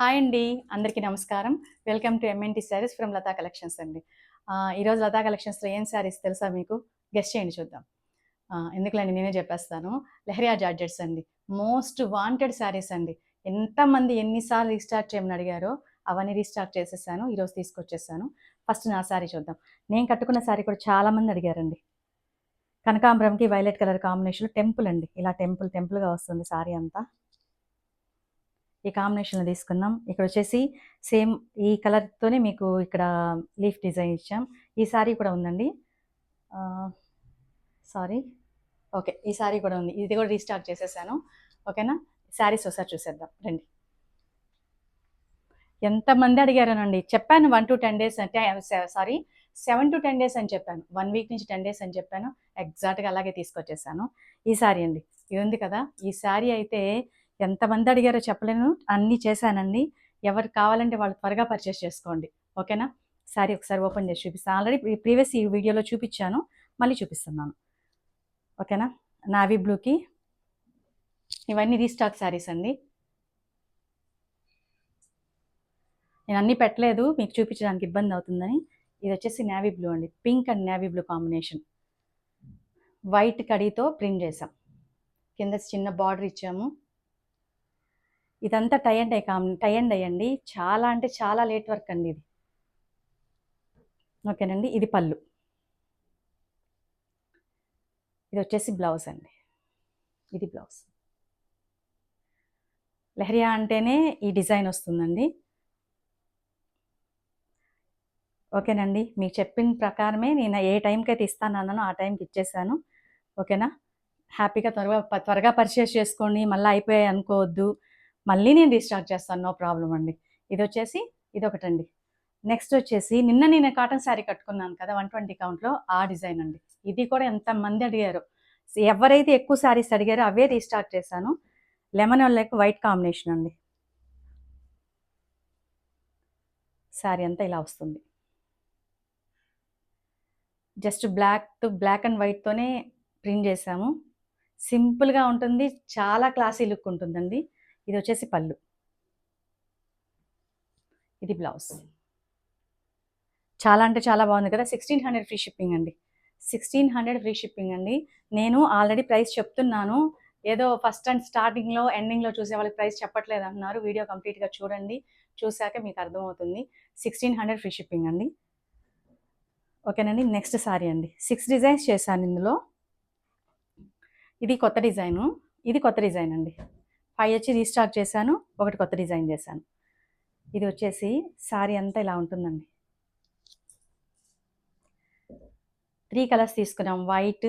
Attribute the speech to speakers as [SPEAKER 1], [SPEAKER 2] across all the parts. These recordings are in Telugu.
[SPEAKER 1] హాయ్ అండి. అందరికీ నమస్కారం. Welcome to MNT saris from Lata collections అండి. ఈరోజు లతా కలెక్షన్స్‌లో ఏం శారీస్ తెలుసా మీకు? గెస్ చేయండి చూద్దాం. ఎందుకులేండి నేనే చెప్పేస్తాను. లెహరియా జార్జెట్స్ అండి. మోస్ట్ వాంటెడ్ శారీస్ అండి. ఎంతమంది ఎన్ని సార్లు రీస్టాక్ చేయమని అడిగారో అవన్నీ రీస్టాక్ చేసేసాను. ఈరోజు తీసుకొచ్చేసాను. ఫస్ట్ నా శారీ చూద్దాం. నేను కట్టుకున్న శారీ కూడా చాలామంది అడిగారండి. కనకాంబరంకి వైలెట్ కలర్ కాంబినేషన్‌లో టెంపుల్ అండి. ఇలా టెంపుల్‌గా వస్తుంది శారీ అంతా. ఈ కాంబినేషన్లో తీసుకున్నాం. ఇక్కడ వచ్చేసి సేమ్ ఈ కలర్తోనే మీకు ఇక్కడ లీఫ్ డిజైన్ ఇచ్చాం. ఈ శారీ కూడా ఉందండి. సారీ, ఓకే, ఈ శారీ కూడా ఉంది. ఇది కూడా రీస్టాక్ చేసేసాను. ఓకేనా, శారీస్ ఒకసారి చూసేద్దాం రండి. ఎంతమంది అడిగారనండి. చెప్పాను 1 to 10 డేస్ అంటే సారీ 7 to 10 డేస్ అని చెప్పాను. 1 వీక్ నుంచి 10 డేస్ అని చెప్పాను. ఎగ్జాక్ట్గా అలాగే తీసుకొచ్చేసాను. ఈ శారీ అండి, ఇది ఉంది కదా, ఈ శారీ అయితే ఎంతమంది అడిగారో చెప్పలేను. అన్నీ చేశానండి. ఎవరు కావాలంటే వాళ్ళు త్వరగా పర్చేస్ చేసుకోండి. ఓకేనా, శారీ ఒకసారి ఓపెన్ చేసి చూపిస్తాను. ఆల్రెడీ ప్రీవియస్ ఈ వీడియోలో చూపించాను, మళ్ళీ చూపిస్తున్నాను. ఓకేనా, నావీ బ్లూకి ఇవన్నీ రీస్టాక్ శారీస్ అండి. నేను అన్నీ పెట్టలేదు, మీకు చూపించడానికి ఇబ్బంది అవుతుందని. ఇది వచ్చేసి నేవీ బ్లూ అండి. Pink and navy blue combination. White కడీతో ప్రింట్ చేసాం. కింద చిన్న బార్డర్ ఇచ్చాము. ఇదంతా టై అండ్ డై అండి. చాలా అంటే చాలా లేట్ వర్క్ అండి ఇది. ఓకేనండి, ఇది పళ్ళు. ఇది వచ్చేసి బ్లౌజ్ అండి. ఇది బ్లౌజ్. లెహరియా అంటేనే ఈ డిజైన్ వస్తుందండి. ఓకేనండి, మీకు చెప్పిన ప్రకారమే నేను ఏ టైంకి అయితే ఇస్తానన్నానో ఆ టైంకి ఇచ్చేసాను. ఓకేనా, హ్యాపీగా త్వరగా పర్చేస్ చేసుకోండి. మళ్ళీ అయిపోయాయి అనుకోవద్దు. మళ్ళీ నేను రీస్టార్ట్ చేస్తాను, నో ప్రాబ్లం అండి. ఇది వచ్చేసి ఇదొకటండి. నెక్స్ట్ వచ్చేసి నిన్న నేను కాటన్ శారీ కట్టుకున్నాను కదా 120 కౌంట్లో, ఆ డిజైన్ అండి. ఇది కూడా ఎంతమంది అడిగారు. ఎవరైతే ఎక్కువ శారీస్ అడిగారో అవే రీస్టార్ట్ చేశాను. లెమన్ లైక్ వైట్ కాంబినేషన్ అండి. శారీ అంతా ఇలా వస్తుంది. జస్ట్ బ్లాక్ అండ్ వైట్తోనే ప్రింట్ చేసాము. సింపుల్గా ఉంటుంది, చాలా క్లాసీ లుక్ ఉంటుందండి. ఇది వచ్చేసి పళ్ళు, ఇది బ్లౌజ్. చాలా అంటే చాలా బాగుంది కదా. 1600 ఫ్రీ షిప్పింగ్ అండి. 1600 ఫ్రీ షిప్పింగ్ అండి. నేను ఆల్రెడీ ప్రైస్ చెప్తున్నాను. ఏదో ఫస్ట్ అండ్ స్టార్టింగ్లో ఎండింగ్లో చూసే వాళ్ళకి ప్రైస్ చెప్పట్లేదు అంటున్నారు. వీడియో కంప్లీట్గా చూడండి, చూశాక మీకు అర్థమవుతుంది. 1600 ఫ్రీ షిప్పింగ్ అండి. ఓకేనండి, నెక్స్ట్ సారీ అండి. 6 డిజైన్స్ చేశాను ఇందులో. ఇది కొత్త డిజైను, ఇది కొత్త డిజైన్ అండి. 5 వచ్చి రీస్టాక్ చేశాను, ఒకటి కొత్త డిజైన్ చేశాను. ఇది వచ్చేసి సారీ అంతా ఇలా ఉంటుందండి. 3 కలర్స్ తీసుకున్నాం. White,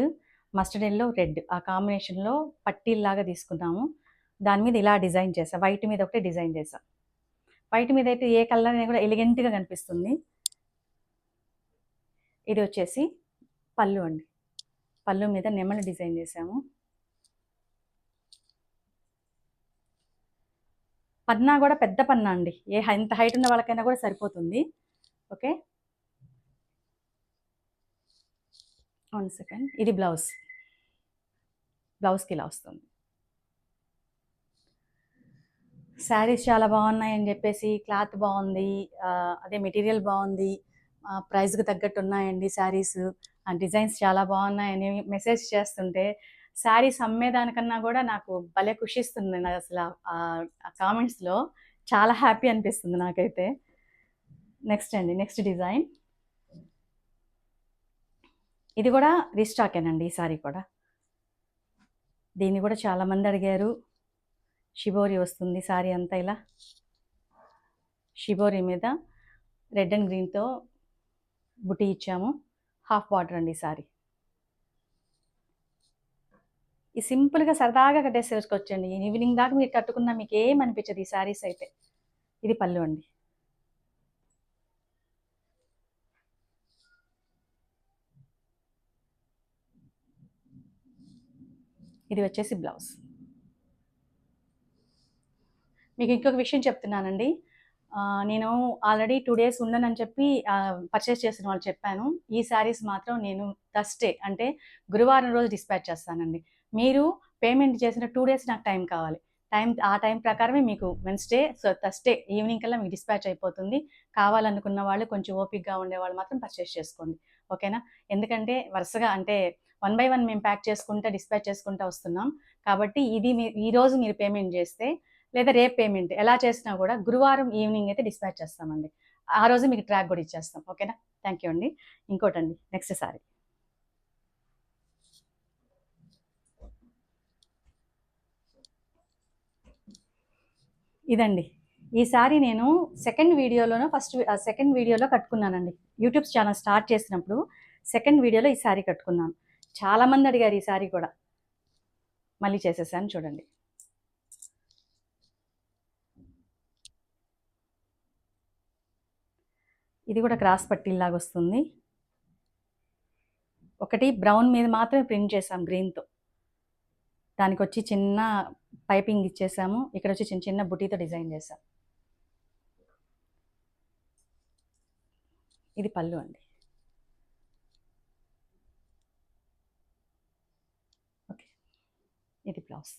[SPEAKER 1] mustard yellow, red. ఆ కాంబినేషన్లో పట్టీల్లాగా తీసుకున్నాము. దాని మీద ఇలా డిజైన్ చేసాం. వైట్ మీద ఒకటే డిజైన్ చేసాం. వైట్ మీద అయితే ఏ కలర్ అనేది కూడా ఎలిగెంట్గా కనిపిస్తుంది. ఇది వచ్చేసి పళ్ళు అండి. పళ్ళు మీద నెమలి డిజైన్ చేసాము. పన్నా కూడా పెద్ద పన్నా అండి. ఎంత హైట్ ఉన్న వాళ్ళకైనా కూడా సరిపోతుంది. Okay, 1 second. ఇది బ్లౌజ్కి ఇలా వస్తుంది. శారీస్ చాలా బాగున్నాయని చెప్పేసి, క్లాత్ బాగుంది, అదే మెటీరియల్ బాగుంది, ప్రైస్కి తగ్గట్టు ఉన్నాయండి శారీస్, డిజైన్స్ చాలా బాగున్నాయని మెసేజ్ చేస్తుంటే, శారీస్ అమ్మేదానికన్నా కూడా నాకు భలే ఖుషిస్తుంది. నాకు అసలు ఆ కామెంట్స్లో చాలా హ్యాపీ అనిపిస్తుంది నాకైతే. నెక్స్ట్ అండి, నెక్స్ట్ డిజైన్. ఇది కూడా రీస్టాకేనండి. ఈ సారీ కూడా, దీన్ని కూడా చాలామంది అడిగారు. షిబోరి వస్తుంది సారీ అంతా ఇలా. షిబోరి మీద రెడ్ అండ్ గ్రీన్తో బుటీ ఇచ్చాము. హాఫ్ బార్డర్ అండి సారీ. ఈ సింపుల్గా సరదాగా కట్టేసేసుకొచ్చండి. ఈవినింగ్ దాకా మీరు కట్టుకున్నా మీకు ఏమనిపించదు ఈ శారీస్ అయితే. ఇది పళ్ళు అండి. ఇది వచ్చేసి బ్లౌజ్. మీకు ఇంకొక విషయం చెప్తున్నానండి. నేను ఆల్రెడీ 2 డేస్ ఉండనని చెప్పి పర్చేస్ చేసిన వాళ్ళు చెప్పాను. ఈ శారీస్ మాత్రం నేను థర్స్డే అంటే గురువారం రోజు డిస్పాచ్ చేస్తానండి. మీరు పేమెంట్ చేసిన 2 డేస్ నాకు టైం కావాలి. ఆ టైం ప్రకారమే మీకు వెన్స్డే థర్స్డే ఈవినింగ్ కల్లా మీకు డిస్పాచ్ అయిపోతుంది. కావాలనుకున్న వాళ్ళు కొంచెం ఓపిక్గా ఉండేవాళ్ళు మాత్రం పర్చేస్ చేసుకోండి, ఓకేనా? ఎందుకంటే వరుసగా అంటే 1 బై 1 మేము ప్యాక్ చేసుకుంటా డిస్పాచ్ చేసుకుంటా వస్తున్నాం కాబట్టి ఇది ఈరోజు మీరు పేమెంట్ చేస్తే లేదా రేపు పేమెంట్ ఎలా చేసినా కూడా గురువారం ఈవినింగ్ అయితే డిస్పాచ్ చేస్తామండి. ఆ రోజు మీకు ట్రాక్ కూడా ఇచ్చేస్తాం, ఓకేనా? థ్యాంక్ యూ అండి. ఇంకోటండి, నెక్స్ట్ సారీ ఇదండి. ఈ సారీ నేను సెకండ్ వీడియోలో కట్టుకున్నానండి. యూట్యూబ్ ఛానల్ స్టార్ట్ చేసినప్పుడు సెకండ్ వీడియోలో ఈ సారీ కట్టుకున్నాను. చాలా మంది అడిగారు ఈ సారీ కూడా, మళ్ళీ చేసేసాను చూడండి. ఇది కూడా క్రాస్ పట్టీలాగా వస్తుంది. ఒకటి బ్రౌన్ మీద మాత్రమే ప్రింట్ చేసాం గ్రీన్తో, దానికి వచ్చి చిన్న పైపింగ్ ఇచ్చేసాము. ఇక్కడ వచ్చి చిన్న చిన్న బుటీతో డిజైన్ చేసాం. ఇది పళ్ళు అండి. ఓకే, ఇది బ్లౌజ్.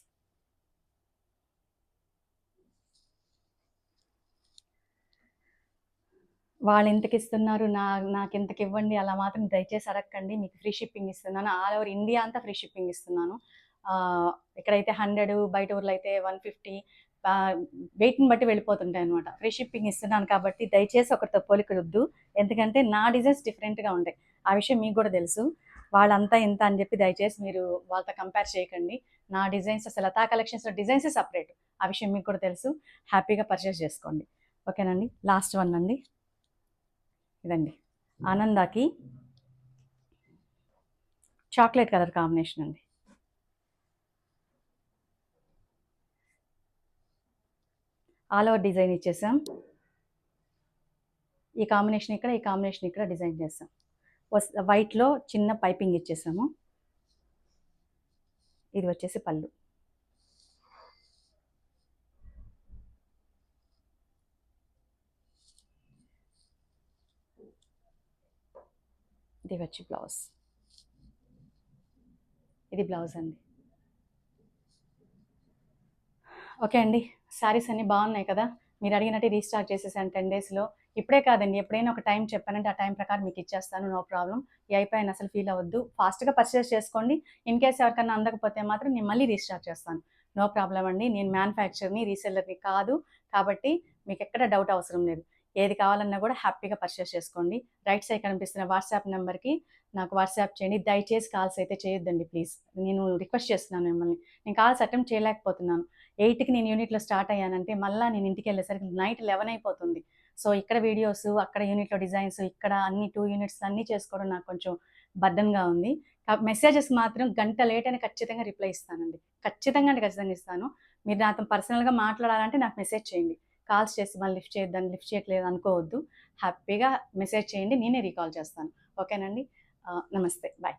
[SPEAKER 1] వాళ్ళు ఇంతకి ఇస్తున్నారు, నాకు ఇంతకి ఇవ్వండి అలా మాత్రం దయచేసి అడగండి. మీకు ఫ్రీ షిప్పింగ్ ఇస్తున్నాను, ఆల్ ఓవర్ ఇండియా అంతా ఫ్రీ షిప్పింగ్ ఇస్తున్నాను. ఇక్కడైతే 100, బయట ఊర్లో అయితే 150, వెయిట్ని బట్టి వెళ్ళిపోతుంటాయి అనమాట. ఫ్రీ షిప్పింగ్ ఇస్తున్నాను కాబట్టి దయచేసి ఒకరితో పోలికలొద్దు, ఎందుకంటే నా డిజైన్స్ డిఫరెంట్గా ఉంటాయి. ఆ విషయం మీకు కూడా తెలుసు. వాళ్ళంతా ఇంత అని చెప్పి దయచేసి మీరు వాళ్ళతో కంపేర్ చేయకండి. నా డిజైన్స్ అసలు లతా కలెక్షన్స్లో డిజైన్సే సపరేట్, ఆ విషయం మీకు కూడా తెలుసు. హ్యాపీగా పర్చేస్ చేసుకోండి, ఓకేనండి. లాస్ట్ వన్ అండి, ఇదండి. ఆనందాకి చాక్లెట్ కలర్ కాంబినేషన్ అండి. ఆల్ ఓవర్ డిజైన్ ఇచ్చేసాం. ఈ కాంబినేషన్ ఇక్కడ, ఈ కాంబినేషన్ ఇక్కడ డిజైన్ చేసాం. వైట్లో చిన్న పైపింగ్ ఇచ్చేసాము. ఇది వచ్చేసి పళ్ళు. ఇది వచ్చి బ్లౌజ్. ఇది బ్లౌజ్ అండి. ఓకే అండి, శారీస్ అన్నీ బాగున్నాయి కదా? మీరు అడిగినట్టు రీస్టాక్ చేసేసాను 10 డేస్లో. ఇప్పుడే కాదండి, ఎప్పుడైనా ఒక టైం చెప్పానంటే ఆ టైం ప్రకారం మీకు ఇచ్చేస్తాను, నో ప్రాబ్లం. ఈ అయిపోయాను, అసలు ఫీల్ అవ్వద్దు. ఫాస్ట్గా పర్చేస్ చేసుకోండి. ఇన్ కేస్ ఎవరికన్నా అందకపోతే మాత్రం నేను మళ్ళీ రీస్టాక్ చేస్తాను, నో ప్రాబ్లం అండి. నేను మ్యానుఫ్యాక్చర్ని, రీసెల్లర్ని కాదు కాబట్టి మీకు ఎక్కడ డౌట్ అవసరం లేదు. ఏది కావాలన్నా కూడా హ్యాపీగా పర్చేస్ చేసుకోండి. రైట్ సైడ్ కనిపిస్తున్న వాట్సాప్ నెంబర్కి నాకు వాట్సాప్ చేయండి. దయచేసి కాల్స్ అయితే చేయొద్దండి ప్లీజ్, నేను రిక్వెస్ట్ చేస్తున్నాను మిమ్మల్ని. నేను కాల్స్ అటెంప్ట్ చేయలేకపోతున్నాను. 8కి నేను యూనిట్లో స్టార్ట్ అయ్యానంటే మళ్ళీ నేను ఇంటికి వెళ్ళేసరికి నైట్ 11 అయిపోతుంది. సో ఇక్కడ వీడియోస్, అక్కడ యూనిట్లో డిజైన్స్, ఇక్కడ అన్ని 2 యూనిట్స్ అన్నీ చేసుకోవడం నాకు కొంచెం బర్డన్గా ఉంది. మెసేజెస్ మాత్రం గంట లేట్ అని ఖచ్చితంగా రిప్లై ఇస్తానండి, ఖచ్చితంగా అంటే ఖచ్చితంగా ఇస్తాను. మీరు నాతో పర్సనల్గా మాట్లాడాలంటే నాకు మెసేజ్ చేయండి. కాల్స్ చేసి మళ్ళీ లిఫ్ట్ చేయట్లేదు అనుకోవద్దు. హ్యాపీగా మెసేజ్ చేయండి, నేనే రీకాల్ చేస్తాను, ఓకేనండి. నమస్తే, బాయ్.